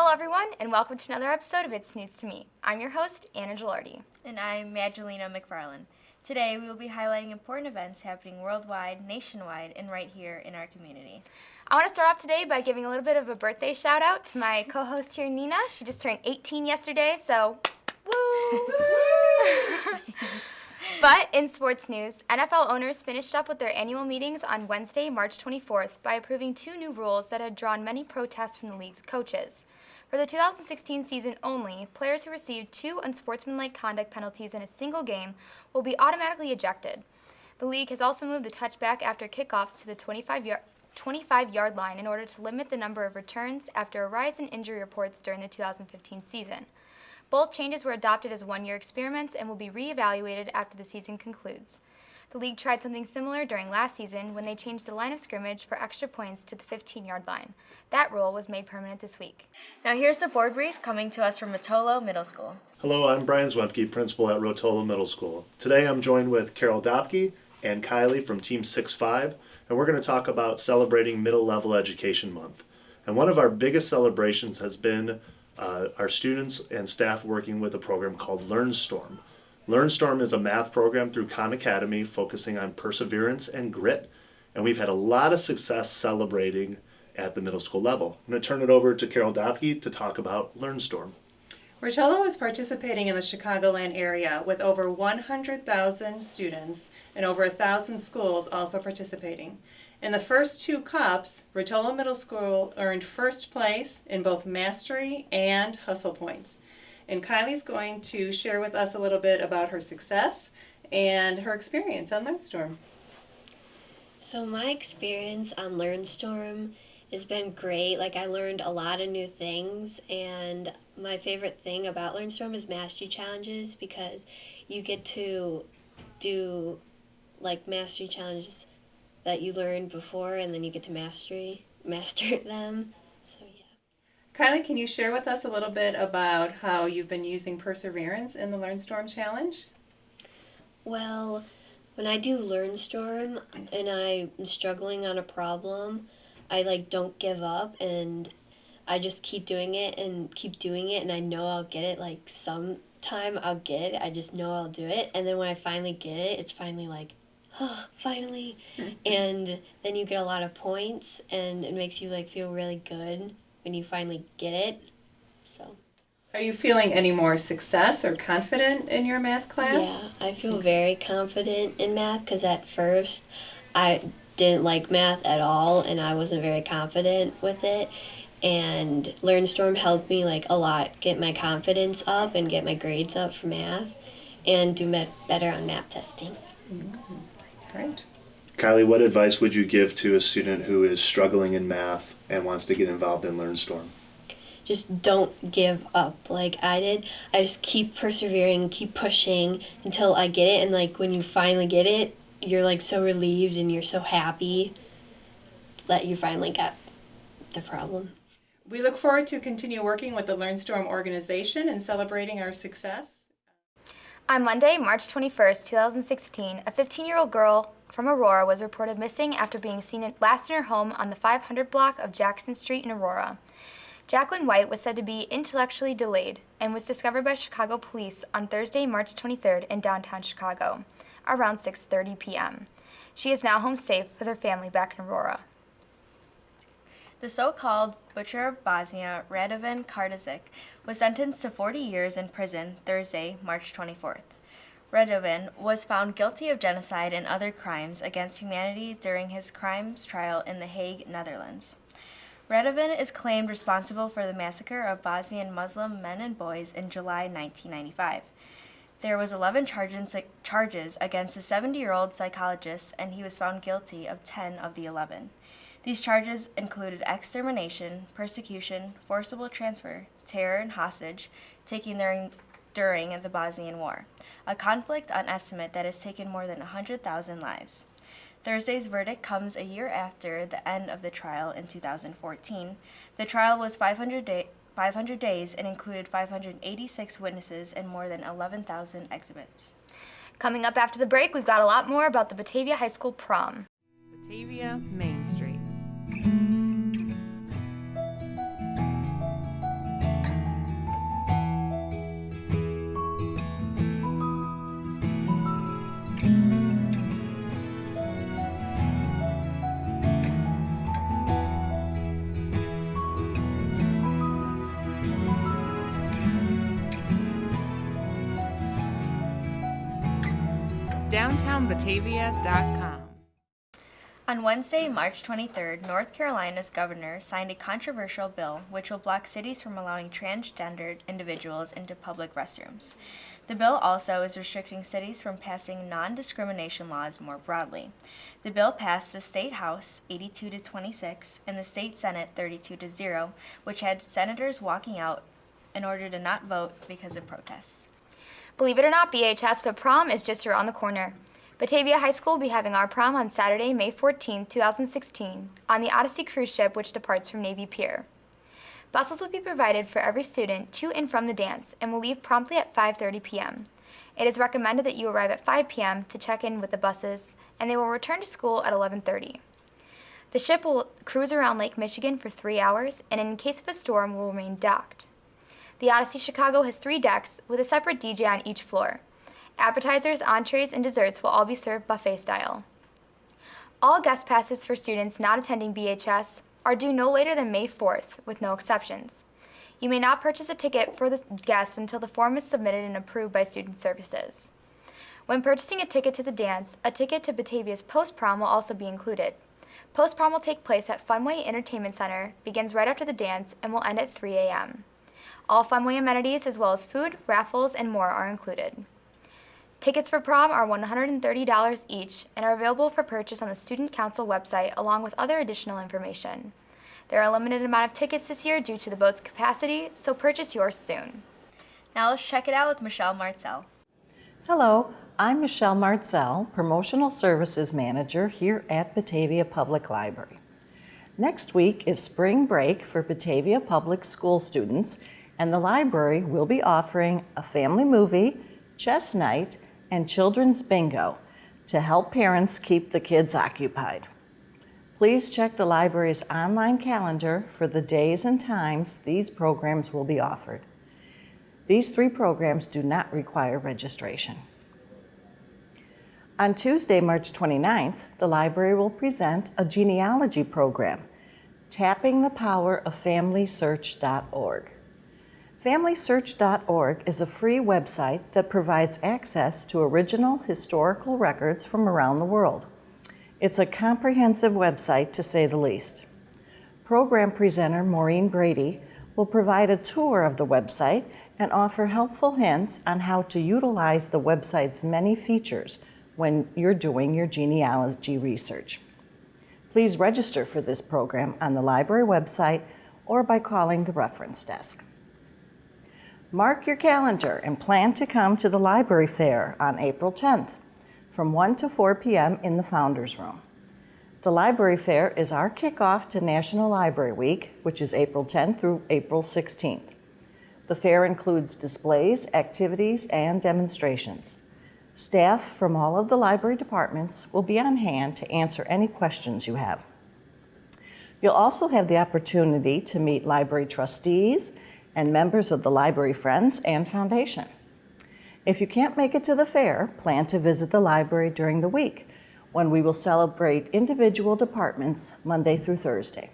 Hello everyone, and welcome to another episode of It's News to Me. I'm your host, Anna Gilardi. And I'm Magdalena McFarland. Today we will be highlighting important events happening worldwide, nationwide, and right here in our community. I want to start off today by giving a little bit of a birthday shout out to my co-host here, Nina. She just turned 18 yesterday, so woo! But in sports news, NFL owners finished up with their annual meetings on Wednesday, March 24th by approving two new rules that had drawn many protests from the league's coaches. For the 2016 season only, players who received two unsportsmanlike conduct penalties in a single game will be automatically ejected. The league has also moved the touchback after kickoffs to the 25-yard line in order to limit the number of returns after a rise in injury reports during the 2015 season. Both changes were adopted as one-year experiments and will be re-evaluated after the season concludes. The league tried something similar during last season when they changed the line of scrimmage for extra points to the 15-yard line. That rule was made permanent this week. Now here's the board brief coming to us from Rotolo Middle School. Hello, I'm Brian Zwempke, principal at Rotolo Middle School. Today I'm joined with Carol Dopke and Kylie from Team 6-5, and we're going to talk about celebrating Middle Level Education Month. And one of our biggest celebrations has been our students and staff working with a program called LearnStorm. LearnStorm is a math program through Khan Academy focusing on perseverance and grit, and we've had a lot of success celebrating at the middle school level. I'm going to turn it over to Carol Dopke to talk about LearnStorm. Rotolo is participating in the Chicagoland area with over 100,000 students and over 1,000 schools also participating. In the first two cups, Rotolo Middle School earned first place in both mastery and hustle points. And Kylie's going to share with us a little bit about her success and her experience on LearnStorm. So my experience on LearnStorm has been great. I learned a lot of new things, and my favorite thing about LearnStorm is mastery challenges because you get to do mastery challenges that you learned before, and then you get to master them. So yeah. Kylie, can you share with us a little bit about how you've been using perseverance in the LearnStorm challenge? Well, when I do LearnStorm and I'm struggling on a problem, I don't give up, and I just keep doing it, and I know I'll get it. Sometime I'll get it. I just know I'll do it, and then when I finally get it, it's finally oh, finally. And then you get a lot of points, and it makes you feel really good when you finally get it. So. Are you feeling any more success or confident in your math class? Yeah, I feel very confident in math because at first I didn't like math at all, and I wasn't very confident with it. And LearnStorm helped me a lot get my confidence up and get my grades up for math and do better on math testing. Mm-hmm. Great. Kylie, what advice would you give to a student who is struggling in math and wants to get involved in LearnStorm? Just don't give up like I did. I just keep persevering, keep pushing until I get it. And when you finally get it, you're so relieved and you're so happy that you finally got the problem. We look forward to continue working with the LearnStorm organization and celebrating our success. On Monday, March 21st, 2016, a 15-year-old girl from Aurora was reported missing after being seen last in her home on the 500 block of Jackson Street in Aurora. Jacqueline White was said to be intellectually delayed and was discovered by Chicago police on Thursday, March 23rd in downtown Chicago, around 6:30 p.m. She is now home safe with her family back in Aurora. The so-called Butcher of Bosnia, Radovan Karadzic, was sentenced to 40 years in prison Thursday, March 24th. Radovan was found guilty of genocide and other crimes against humanity during his crimes trial in The Hague, Netherlands. Radovan is claimed responsible for the massacre of Bosnian Muslim men and boys in July 1995. There was 11 charges against a 70-year-old psychologist, and he was found guilty of 10 of the 11. These charges included extermination, persecution, forcible transfer, terror, and hostage taking during the Bosnian War, a conflict on estimate that has taken more than 100,000 lives. Thursday's verdict comes a year after the end of the trial in 2014. The trial was 500 days and included 586 witnesses and more than 11,000 exhibits. Coming up after the break, we've got a lot more about the Batavia High School prom. Batavia Main Street. downtownbatavia.com. On Wednesday, March 23rd, North Carolina's governor signed a controversial bill which will block cities from allowing transgendered individuals into public restrooms. The bill also is restricting cities from passing non-discrimination laws more broadly. The bill passed the State House 82-26 and the State Senate 32-0, which had senators walking out in order to not vote because of protests. Believe it or not, BHS, but prom is just around the corner. Batavia High School will be having our prom on Saturday, May 14, 2016, on the Odyssey cruise ship which departs from Navy Pier. Buses will be provided for every student to and from the dance and will leave promptly at 5:30 p.m. It is recommended that you arrive at 5 p.m. to check in with the buses, and they will return to school at 11:30. The ship will cruise around Lake Michigan for 3 hours, and in case of a storm will remain docked. The Odyssey Chicago has 3 decks with a separate DJ on each floor. Appetizers, entrees, and desserts will all be served buffet style. All guest passes for students not attending BHS are due no later than May 4th, with no exceptions. You may not purchase a ticket for the guests until the form is submitted and approved by Student Services. When purchasing a ticket to the dance, a ticket to Batavia's post-prom will also be included. Post-prom will take place at Funway Entertainment Center, begins right after the dance, and will end at 3 a.m. All Funway amenities as well as food, raffles, and more are included. Tickets for prom are $130 each and are available for purchase on the Student Council website along with other additional information. There are a limited amount of tickets this year due to the boat's capacity, so purchase yours soon. Now let's check it out with Michelle Martzel. Hello, I'm Michelle Martzel, Promotional Services Manager here at Batavia Public Library. Next week is spring break for Batavia Public School students, and the library will be offering a family movie, chess night, and children's bingo to help parents keep the kids occupied. Please check the library's online calendar for the days and times these programs will be offered. These 3 programs do not require registration. On Tuesday, March 29th, the library will present a genealogy program, Tapping the Power of FamilySearch.org. FamilySearch.org is a free website that provides access to original historical records from around the world. It's a comprehensive website, to say the least. Program presenter Maureen Brady will provide a tour of the website and offer helpful hints on how to utilize the website's many features when you're doing your genealogy research. Please register for this program on the library website or by calling the reference desk. Mark your calendar and plan to come to the Library Fair on April 10th from 1 to 4 p.m. in the Founders Room. The Library Fair is our kickoff to National Library Week, which is April 10th through April 16th. The fair includes displays, activities, and demonstrations. Staff from all of the library departments will be on hand to answer any questions you have. You'll also have the opportunity to meet library trustees and members of the Library Friends and Foundation. If you can't make it to the fair, plan to visit the library during the week, when we will celebrate individual departments Monday through Thursday.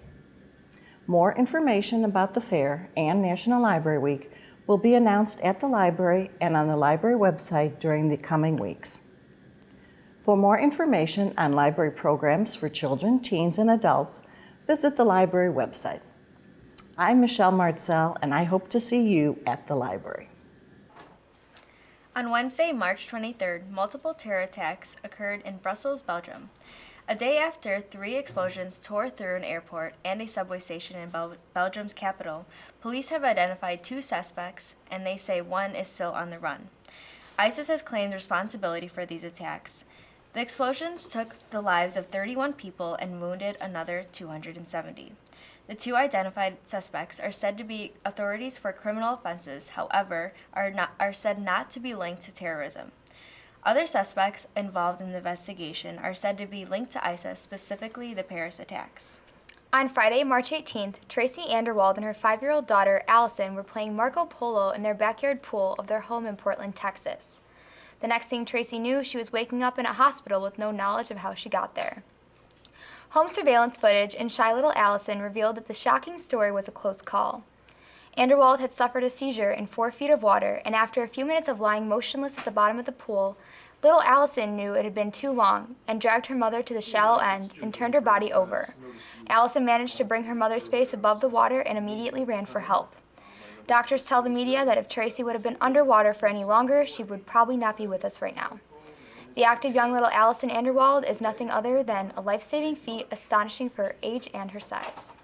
More information about the fair and National Library Week will be announced at the library and on the library website during the coming weeks. For more information on library programs for children, teens, and adults, visit the library website. I'm Michelle Martzel, and I hope to see you at the library. On Wednesday, March 23rd, multiple terror attacks occurred in Brussels, Belgium. A day after 3 explosions tore through an airport and a subway station in Belgium's capital, police have identified 2 suspects, and they say one is still on the run. ISIS has claimed responsibility for these attacks. The explosions took the lives of 31 people and wounded another 270. The 2 identified suspects are said to be authorities for criminal offenses, however, are said not to be linked to terrorism. Other suspects involved in the investigation are said to be linked to ISIS, specifically the Paris attacks. On Friday, March 18th, Tracy Anderwald and her 5-year-old daughter, Allison, were playing Marco Polo in their backyard pool of their home in Portland, Texas. The next thing Tracy knew, she was waking up in a hospital with no knowledge of how she got there. Home surveillance footage and shy little Allison revealed that the shocking story was a close call. Anderwald had suffered a seizure in 4 feet of water, and after a few minutes of lying motionless at the bottom of the pool, Little Allison knew it had been too long and dragged her mother to the shallow end and turned her body over. Allison managed to bring her mother's face above the water and immediately ran for help. Doctors tell the media that if Tracy would have been underwater for any longer, she would probably not be with us right now. The active young little Allison Anderwald is nothing other than a life-saving feat astonishing for her age and her size.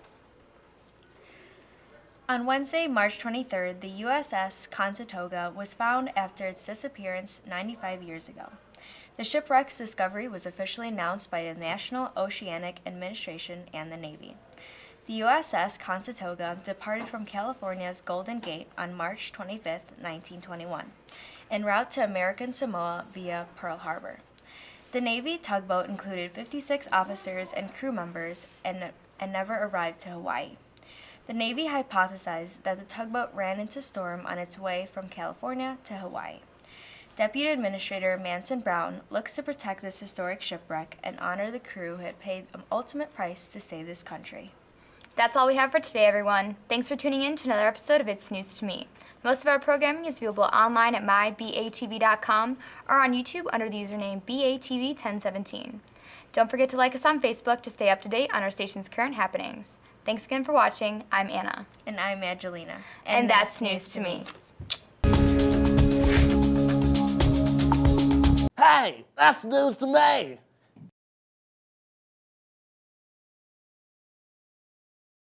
On Wednesday, March 23rd, the USS Conestoga was found after its disappearance 95 years ago. The shipwreck's discovery was officially announced by the National Oceanic Administration and the Navy. The USS Conestoga departed from California's Golden Gate on March 25, 1921, en route to American Samoa via Pearl Harbor. The Navy tugboat included 56 officers and crew members and never arrived to Hawaii. The Navy hypothesized that the tugboat ran into storm on its way from California to Hawaii. Deputy Administrator Manson Brown looks to protect this historic shipwreck and honor the crew who had paid an ultimate price to save this country. That's all we have for today, everyone. Thanks for tuning in to another episode of It's News to Me. Most of our programming is viewable online at mybatv.com or on YouTube under the username BATV1017. Don't forget to like us on Facebook to stay up to date on our station's current happenings. Thanks again for watching. I'm Anna. And I'm Angelina. And that's News to Me. Hey, that's news to me.